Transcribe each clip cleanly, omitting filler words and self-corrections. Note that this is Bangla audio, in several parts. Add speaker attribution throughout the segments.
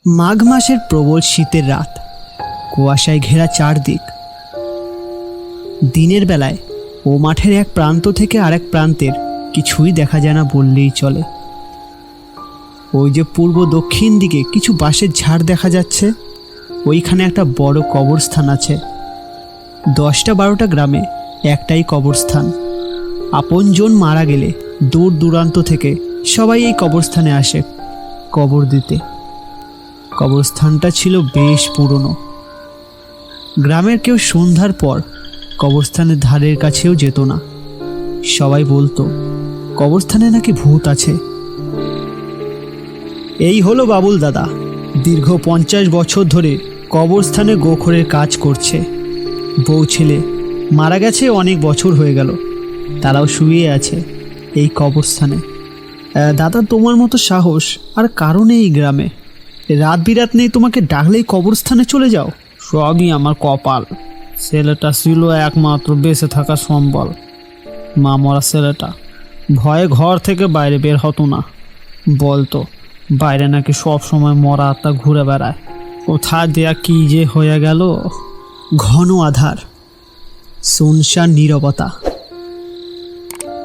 Speaker 1: মাঘ মাসের প্রবল শীতের রাত, কুয়াশায় ঘেরা চারদিক। দিনের বেলায় ও মাঠের এক প্রান্ত থেকে আরেক প্রান্তের কিছুই দেখা যায় না বললেই চলে। ওই যে পূর্ব দক্ষিণ দিকে কিছু বাঁশের ঝাড় দেখা যাচ্ছে, ওইখানে একটা বড় কবরস্থান আছে। 10-12টা গ্রামে একটাই কবরস্থান। আপনজন মারা গেলে দূর দূরান্ত থেকে সবাই এই কবরস্থানে আসে কবর দিতে। কবরস্থানটা ছিল বেশ পুরনো। গ্রামের কেউ সন্ধ্যার পর কবরস্থানের ধারের কাছেও যেত না। সবাই বলতো কবরস্থানে নাকি ভূত আছে। এই হলো বাবুল দাদা, দীর্ঘ 50 বছর ধরে কবরস্থানে গোখরের কাজ করছে। বউ ছেলে মারা গেছে, অনেক বছর হয়ে গেল, তারাও শুয়ে আছে এই কবরস্থানে। দাদা, তোমার মতো সাহস আর কারণে এই গ্রামে রাত বিরাত নেই, তোমাকে ডাকলেই কবরস্থানে চলে যাও।
Speaker 2: সবই আমার কপাল। ছেলেটা ছিল একমাত্র বেঁচে থাকা সম্বল। মা মরা ছেলেটা ভয়ে ঘর থেকে বাইরে বের হতো না। বলতো বাইরে নাকি সব সময় মরা আত্মা ঘুরে বেড়ায়। কোথায় দেয়া কি যে হয়ে গেল।
Speaker 1: ঘন আধার, শুনশান নীরবতা,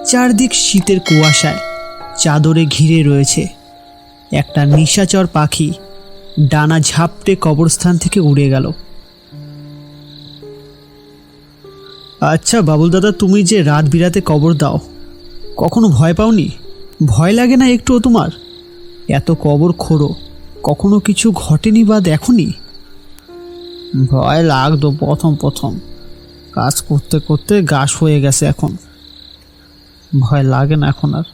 Speaker 1: চারদিক শীতের কুয়াশায় চাদরে ঘিরে রয়েছে। একটা নিশাচর পাখি ডানা ঝাপটে কবরস্থান থেকে উড়ে গেল। আচ্ছা বাবুল দাদা, তুমি যে রাত বিরাতে কবর দাও, কখনো ভয় পাওনি? ভয় লাগে না একটুও তোমার? এত কবর খোঁড়ো, কখনো কিছু ঘটেনি বা দেখনি?
Speaker 2: ভয় লাগতো প্রথম কাজ করতে করতে গাছ হয়ে গেছে। এখন ভয় লাগে না এখন আর।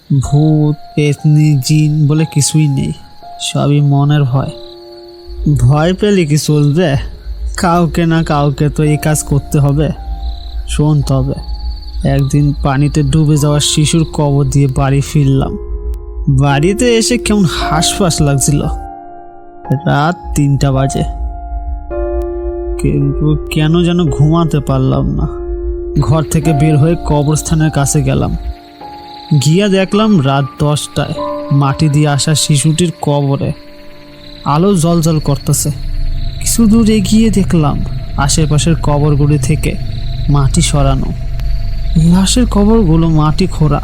Speaker 2: ভূত পেতনি জিন বলে কিছুই নেই, সবই মনের ভয়। ভয় পেলে কি চলবে? কাউকে না কাউকে তো এই কাজ করতে হবে। শুনতে হবে। একদিন পানিতে ডুবে যাওয়া শিশুর কবর দিয়ে বাড়ি ফিরলাম। বাড়িতে এসে কেমন হাঁসফাঁস লাগছিল। রাত 3টা বাজে, কিন্তু কেন যেন ঘুমাতে পারলাম না। ঘর থেকে বের হয়ে কবরস্থানের কাছে গেলাম। গিয়া দেখলাম রাত 10টায় মাটি দিয়ে আসা শিশুটির কবরে আলো জ্বলজ্বল করতেছে। কিছু দূর এগিয়ে দেখলাম আশেপাশের কবরগুলি থেকে মাটি সরানো। লাশের কবরগুলো মাটি খোঁড়া,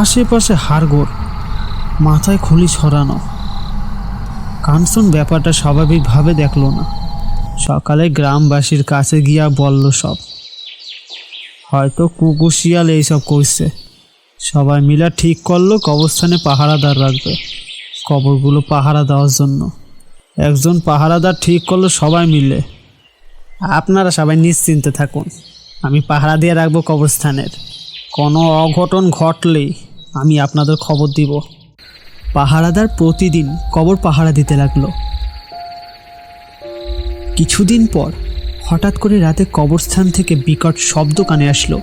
Speaker 2: আশেপাশে হাড়গোড়, মাথায় খুলি ছড়ানো। কাঞ্চন ব্যাপারটা স্বাভাবিকভাবে দেখলো না। সকালে গ্রামবাসীর কাছে গিয়া বলল সব। হয়তো কুকুর শিয়াল এইসব করছে। সবাই মিলে ঠিক করলো কবরস্থানে পাহারাদার রাখবে, কবরগুলো পাহারা দেওয়ার জন্য। একজন পাহারাদার ঠিক করলো সবাই মিলে। আপনারা সবাই নিশ্চিন্তে থাকুন, আমি পাহারা দিয়ে রাখবো কবরস্থানের। কোনো অঘটন ঘটলেই আমি আপনাদের খবর দিব।
Speaker 1: পাহারাদার প্রতিদিন কবর পাহারা দিতে লাগলো। কিছুদিন পর হঠাৎ করে রাতে কবরস্থান থেকে বিকট শব্দ কানে আসলো।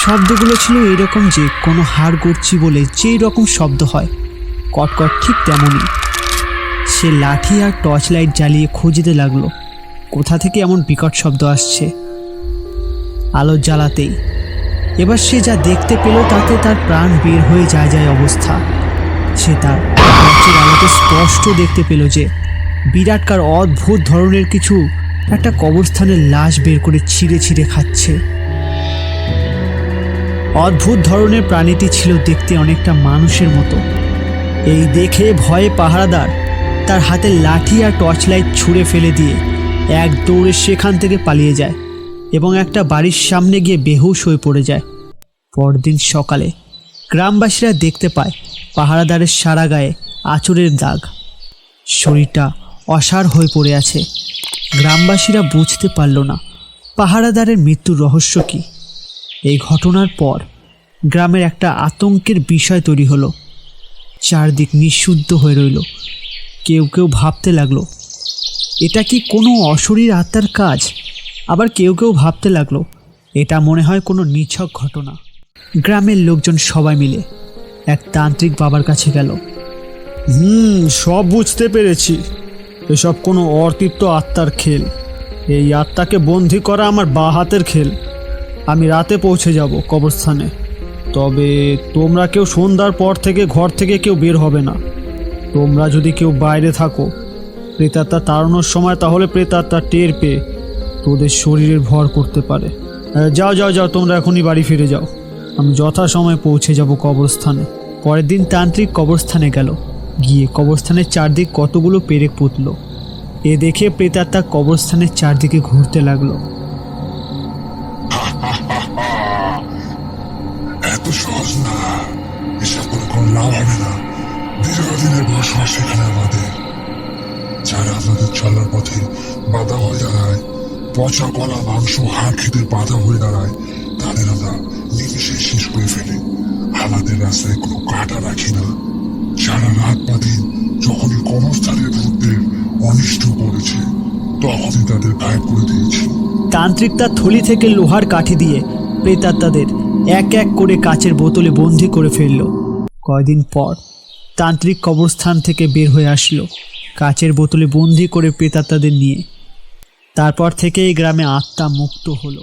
Speaker 1: শব্দগুলো ছিল এরকম যে কোনো হাড় গড়ছি বলে যেই রকম শব্দ হয়, কটকট ঠিক তেমনই। সে লাঠি আর টর্চ লাইট জ্বালিয়ে খুঁজতে লাগলো কোথা থেকে এমন বিকট শব্দ আসছে। আলো জ্বালাতেই এবার সে যা দেখতে পেল তাতে তার প্রাণ বের হয়ে যায় অবস্থা। সে তার টর্চের আলোতে স্পষ্ট দেখতে পেল যে বিরাটকার অদ্ভুত ধরনের কিছু একটা কবরস্থানের লাশ বের করে ছিঁড়ে ছিঁড়ে খাচ্ছে। অদ্ভুত ধরনের প্রাণীটি ছিল দেখতে অনেকটা মানুষের মতো। এই দেখে ভয়ে পাহারাদার তার হাতে লাঠি আর টর্চ লাইট ছুঁড়ে ফেলে দিয়ে এক দৌড়ে সেখান থেকে পালিয়ে যায় এবং একটা বাড়ির সামনে গিয়ে বেহুশ হয়ে পড়ে যায়। পরদিন সকালে গ্রামবাসীরা দেখতে পায় পাহারাদারের সারা গায়ে আঁচড়ের দাগ, শরীরটা অসাড় হয়ে পড়ে আছে। গ্রামবাসীরা বুঝতে পারল না পাহারাদারের মৃত্যুর রহস্য কী। এই ঘটনার পর গ্রামের একটা আতঙ্কের বিষয় তৈরি হলো। চারদিক নিঃশুদ্ধ হয়ে রইল। কেউ কেউ ভাবতে লাগলো এটা কি কোনো অশরীর আত্মার কাজ, আবার কেউ কেউ ভাবতে লাগলো এটা মনে হয় কোনো নিছক ঘটনা। গ্রামের লোকজন সবাই মিলে এক তান্ত্রিক বাবার কাছে গেল।
Speaker 2: সব বুঝতে পেরেছি। এসব কোনো অতৃপ্ত আত্মার খেল। এই আত্মাকে বন্দি করা আমার বাঁ হাতের খেল। আমি রাতে পৌঁছে যাব কবরস্থানে, তবে তোমরা কেউ সন্ধ্যার পর থেকে ঘর থেকে কেউ বের হবে না। তোমরা যদি কেউ বাইরে থাকো প্রেতাত্মা তাড়ানোর সময়, তাহলে প্রেতাত্মা টের পেয়ে তোদের শরীরের ভর করতে পারে। যাও যাও যাও, তোমরা এখনই বাড়ি ফিরে যাও, আমি যথাসময়ে পৌঁছে যাব কবরস্থানে।
Speaker 1: পরের দিন তান্ত্রিক কবরস্থানে গেল। গিয়ে কবরস্থানের চারদিক কতগুলো পেরেক পুঁতল। এ দেখে প্রেতাত্মা কবরস্থানের চারদিকে ঘুরতে লাগলো।
Speaker 3: এত সহজ না, এসব করে কোনো লাভ হবে না। দীর্ঘদিনের বসবাস এখানে আমাদের, যারা আমাদের চলার পথে বাধা হয়ে দাঁড়ায়, পচা কলা মাংস হাড় খেতে বাধা হয়ে দাঁড়ায়, তাদের আমরা নিমিশে শেষ করে ফেলি। আমাদের রাস্তায় কোনো কাটা রাখি না। সারা রাত বা দিন যখনই কবরস্থানের ভূতদের অনিষ্ট করেছে, তখনই তাদের গায়েব করে দিয়েছি।
Speaker 1: তান্ত্রিক তার থলি থেকে লোহার কাঠি দিয়ে প্রেতাত্মাদের এক এক করে কাচের বোতলে বন্দি করে ফেলল। কয়দিন পর তান্ত্রিক কবরস্থান থেকে বের হয়ে আসলো কাচের বোতলে বন্দি করে প্রেতাত্মাদের নিয়ে। তারপর থেকে এই গ্রামে আত্মা মুক্ত হলো।